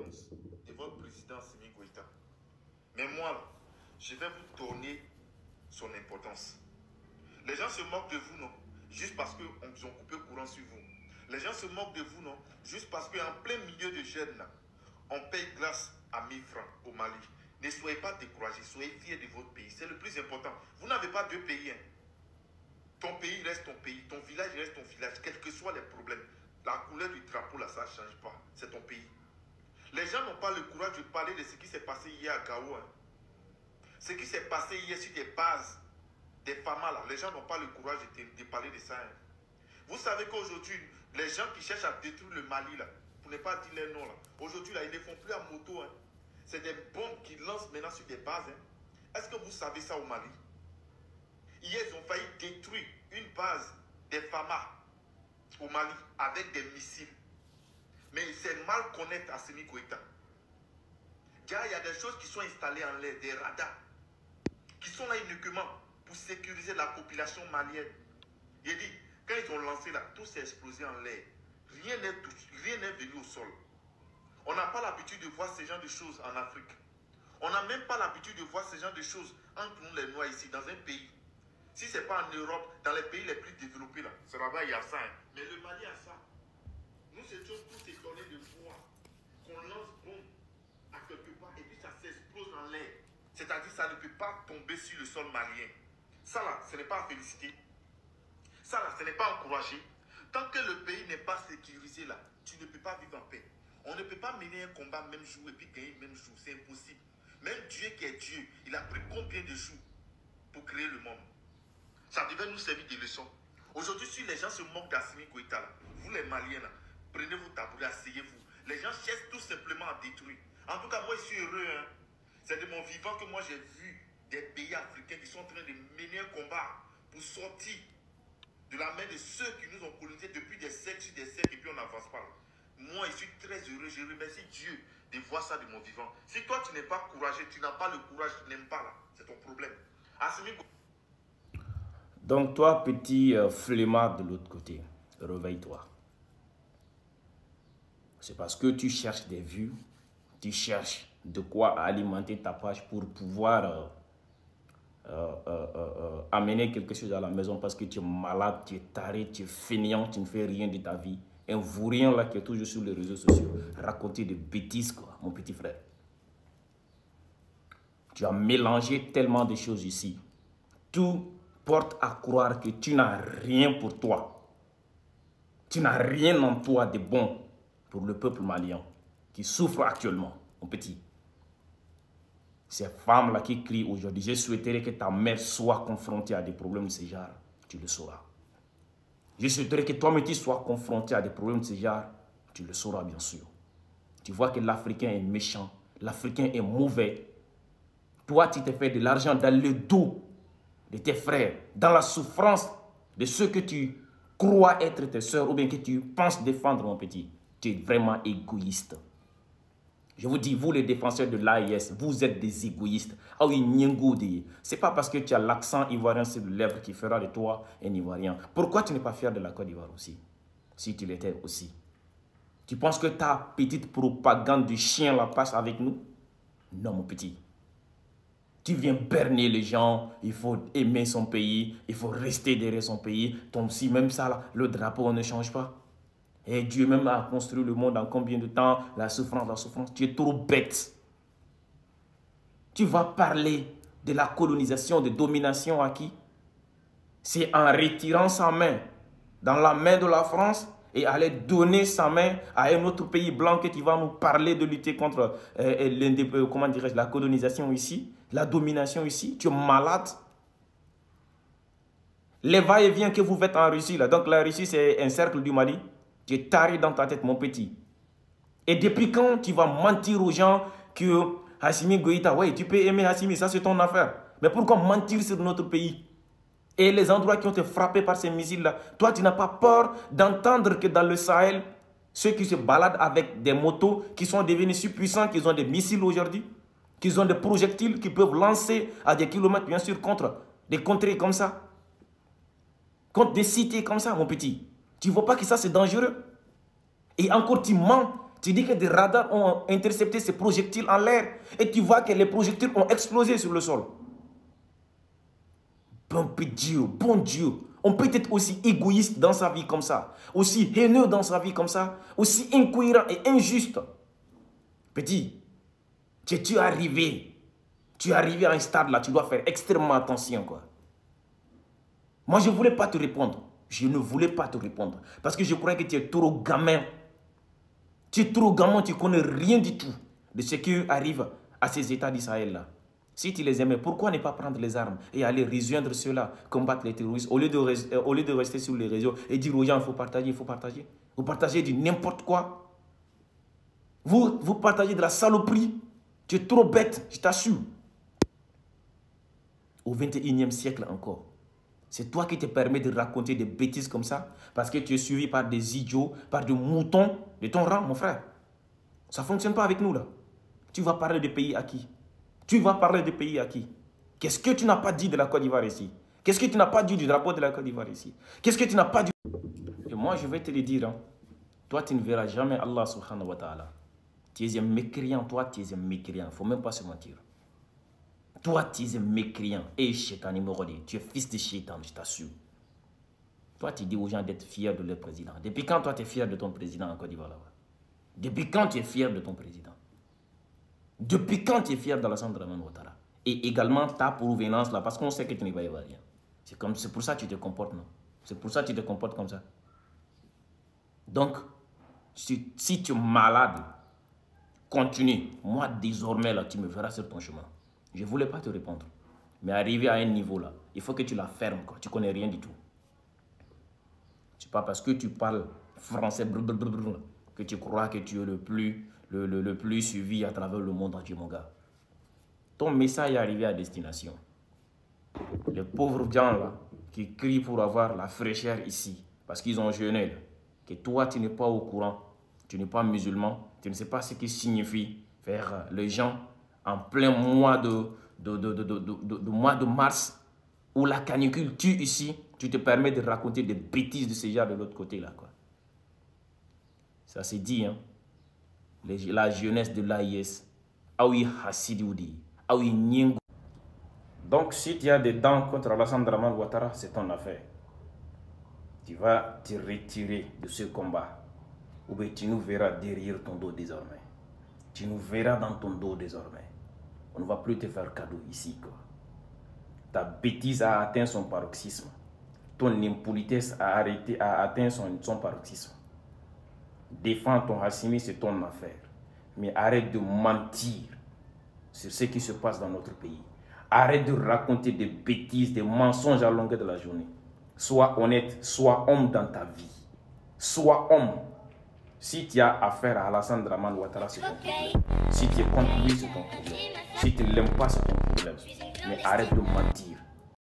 l'influence de votre président Assimi Goïta. Mais moi, là, je vais vous donner son importance. Les gens se moquent de vous, non? Juste parce qu'ils ont coupé courant sur vous. Les gens se moquent de vous, non? Juste parce qu'en plein milieu de jeunes, là, on paye grâce à 1000 francs au Mali. Ne soyez pas découragés, soyez fiers de votre pays. C'est le plus important. Vous n'avez pas deux pays. Hein. Ton pays reste ton pays, ton village reste ton village, quels que soient les problèmes. La couleur du drapeau, là, ça ne change pas. C'est ton pays. Les gens n'ont pas le courage de parler de ce qui s'est passé hier à Gao. Hein. Ce qui s'est passé hier sur des bases, des FAMA, là, les gens n'ont pas le courage de parler de ça. Hein. Vous savez qu'aujourd'hui, les gens qui cherchent à détruire le Mali, là, pour ne pas dire les noms, là, aujourd'hui, là, ils ne font plus à moto. Hein. C'est des bombes qu'ils lancent maintenant sur des bases. Hein. Est-ce que vous savez ça au Mali? Hier, ils ont failli détruire une base des FAMA au Mali avec des missiles. Mais c'est mal connaître Assimi Goïta. Il y a des choses qui sont installées en l'air, des radars, qui sont là uniquement pour sécuriser la population malienne. Il dit, quand ils ont lancé là, tout s'est explosé en l'air. Rien n'est venu au sol. On n'a pas l'habitude de voir ce genre de choses en Afrique. On n'a même pas l'habitude de voir ce genre de choses entre nous les Noirs ici, dans un pays. Si ce n'est pas en Europe, dans les pays les plus développés, là, c'est là-bas, il y a ça. Hein. Mais le Mali a ça. Nous étions tous étonnés de voir qu'on lance bombe à quelque part et puis ça s'explose en l'air. C'est-à-dire que ça ne peut pas tomber sur le sol malien. Ça là, ce n'est pas à féliciter. Ça là, ce n'est pas encouragé. Tant que le pays n'est pas sécurisé là, tu ne peux pas vivre en paix. On ne peut pas mener un combat même jour et puis gagner même jour. C'est impossible. Même Dieu qui est Dieu, il a pris combien de jours pour créer le monde? Ça devait nous servir de leçon. Aujourd'hui, si les gens se moquent d'Assimi Goïta, vous les Maliens, là, prenez vos tabourets, asseyez-vous. Les gens cherchent tout simplement à détruire. En tout cas, moi, je suis heureux. Hein. C'est de mon vivant que moi, j'ai vu des pays africains qui sont en train de mener un combat pour sortir de la main de ceux qui nous ont colonisés depuis des siècles sur des siècles et puis on n'avance pas. Moi, je suis très heureux. Je remercie Dieu de voir ça de mon vivant. Si toi, tu n'es pas courageux, tu n'as pas le courage, tu n'aimes pas là, c'est ton problème. Assimi Goïta. Donc toi, petit flemmard de l'autre côté, réveille-toi. C'est parce que tu cherches des vues, tu cherches de quoi alimenter ta page pour pouvoir amener quelque chose à la maison parce que tu es malade, tu es taré, tu es fainéant, tu ne fais rien de ta vie. Un vaurien là qui est toujours sur les réseaux sociaux, raconter des bêtises quoi, mon petit frère. Tu as mélangé tellement de choses ici. Tout porte à croire que tu n'as rien pour toi. Tu n'as rien en toi de bon pour le peuple malien qui souffre actuellement, mon petit. Ces femmes-là qui crient aujourd'hui, je souhaiterais que ta mère soit confrontée à des problèmes de ce genre, tu le sauras. Je souhaiterais que toi-même tu sois confronté à des problèmes de ce genre, tu le sauras bien sûr. Tu vois que l'Africain est méchant, l'Africain est mauvais. Toi, tu te fais de l'argent dans le dos de tes frères, dans la souffrance de ceux que tu crois être tes soeurs ou bien que tu penses défendre, mon petit. Tu es vraiment égoïste. Je vous dis, vous les défenseurs de l'AIS, vous êtes des égoïstes. Ah oui, c'est pas parce que tu as l'accent ivoirien sur les lèvres qui fera de toi un Ivoirien. Pourquoi tu n'es pas fier de la Côte d'Ivoire aussi, si tu l'étais aussi? Tu penses que ta petite propagande du chien la passe avec nous? Non, mon petit. Tu viens berner les gens, il faut aimer son pays, il faut rester derrière son pays. Ton si même ça, là, le drapeau ne change pas. Et Dieu même a construit le monde en combien de temps? La souffrance. Tu es trop bête. Tu vas parler de la colonisation, de domination à qui? C'est en retirant sa main dans la main de la France et aller donner sa main à un autre pays blanc que tu vas nous parler de lutter contre comment dirais-je, la colonisation ici, la domination ici. Tu es malade. Les va-et-vient que vous faites en Russie, là. Donc la Russie c'est un cercle du Mali. Tu es taré dans ta tête, mon petit. Et depuis quand tu vas mentir aux gens que Assimi Goïta, oui, tu peux aimer Assimi, ça c'est ton affaire. Mais pourquoi mentir sur notre pays? Et les endroits qui ont été frappés par ces missiles-là, toi, tu n'as pas peur d'entendre que dans le Sahel, ceux qui se baladent avec des motos, qui sont devenus si puissants, qu'ils ont des missiles aujourd'hui, qu'ils ont des projectiles qui peuvent lancer à des kilomètres, bien sûr, contre des contrées comme ça, contre des cités comme ça, mon petit. Tu ne vois pas que ça, c'est dangereux? Et encore, tu mens. Tu dis que des radars ont intercepté ces projectiles en l'air et tu vois que les projectiles ont explosé sur le sol. Bon Dieu, on peut être aussi égoïste dans sa vie comme ça, aussi haineux dans sa vie comme ça, aussi incohérent et injuste. Petit, tu es arrivé à un stade là, tu dois faire extrêmement attention, quoi. Moi, je ne voulais pas te répondre. Je ne voulais pas te répondre. Parce que je croyais que tu es trop gamin. Tu es trop gamin, tu ne connais rien du tout de ce qui arrive à ces États d'Israël là. Si tu les aimais, pourquoi ne pas prendre les armes et aller rejoindre ceux-là, combattre les terroristes, au lieu de rester sur les réseaux et dire aux gens, il faut partager, il faut partager. Vous partagez du n'importe quoi. Vous partagez de la saloperie. Tu es trop bête, je t'assure. Au 21e siècle encore. C'est toi qui te permets de raconter des bêtises comme ça parce que tu es suivi par des idiots, par des moutons de ton rang, mon frère. Ça ne fonctionne pas avec nous, là. Tu vas parler de pays à qui? Tu vas parler de pays à qui? Qu'est-ce que tu n'as pas dit de la Côte d'Ivoire ici? Qu'est-ce que tu n'as pas dit du drapeau de la Côte d'Ivoire ici? Qu'est-ce que tu n'as pas dit? Et moi, je vais te le dire, hein. Toi, tu ne verras jamais Allah subhanahu wa ta'ala. Tu es un mécréant, toi, tu es un mécréant. Il ne faut même pas se mentir. Toi, tu es un mécréant. Et Shaitan, tu es fils de Shaitan, je t'assure. Toi, tu dis aux gens d'être fiers de leur président. Depuis quand toi, tu es fier de ton président en Côte d'Ivoire là-bas? Depuis quand tu es fier de ton président? Depuis quand tu es fier d'Alassane Dramane Ouattara? Et également ta provenance là, parce qu'on sait que tu ne vas y avoir rien. C'est pour ça que tu te comportes, non? C'est pour ça que tu te comportes comme ça. Donc, si tu es malade, continue. Moi, désormais, là, tu me verras sur ton chemin. Je ne voulais pas te répondre. Mais arrivé à un niveau là, il faut que tu la fermes, quoi. Tu ne connais rien du tout. C'est pas parce que tu parles français que tu crois que tu es le plus suivi à travers le monde entier, mon gars. Ton message est arrivé à destination. Les pauvres gens là, qui crient pour avoir la fraîcheur ici, parce qu'ils ont jeûné, là, que toi, tu n'es pas au courant, tu n'es pas musulman, tu ne sais pas ce qui signifie faire les gens en plein mois mois de mars, où la canicule tue ici, tu te permets de raconter des bêtises de ce genre de l'autre côté là, quoi. Ça c'est dit, hein. La jeunesse de l'AIS. Aoui Hassidoudi. Aoui Nyingo. Donc si tu as des dents contre Alassane Dramane Ouattara, c'est ton affaire. Tu vas te retirer de ce combat. Ou bien tu nous verras derrière ton dos désormais. Tu nous verras dans ton dos désormais. On ne va plus te faire cadeau ici, quoi. Ta bêtise a atteint son paroxysme. Ton impolitesse a atteint son paroxysme. Défends ton Hassimi, c'est ton affaire. Mais arrête de mentir sur ce qui se passe dans notre pays. Arrête de raconter des bêtises, des mensonges à longueur de la journée. Sois honnête, sois homme dans ta vie. Sois homme. Si tu as affaire à Alassane Dramane Ouattara, c'est ton problème. Si tu es contre lui, c'est ton problème. Si tu ne l'aimes pas, c'est ton problème. Mais arrête de mentir.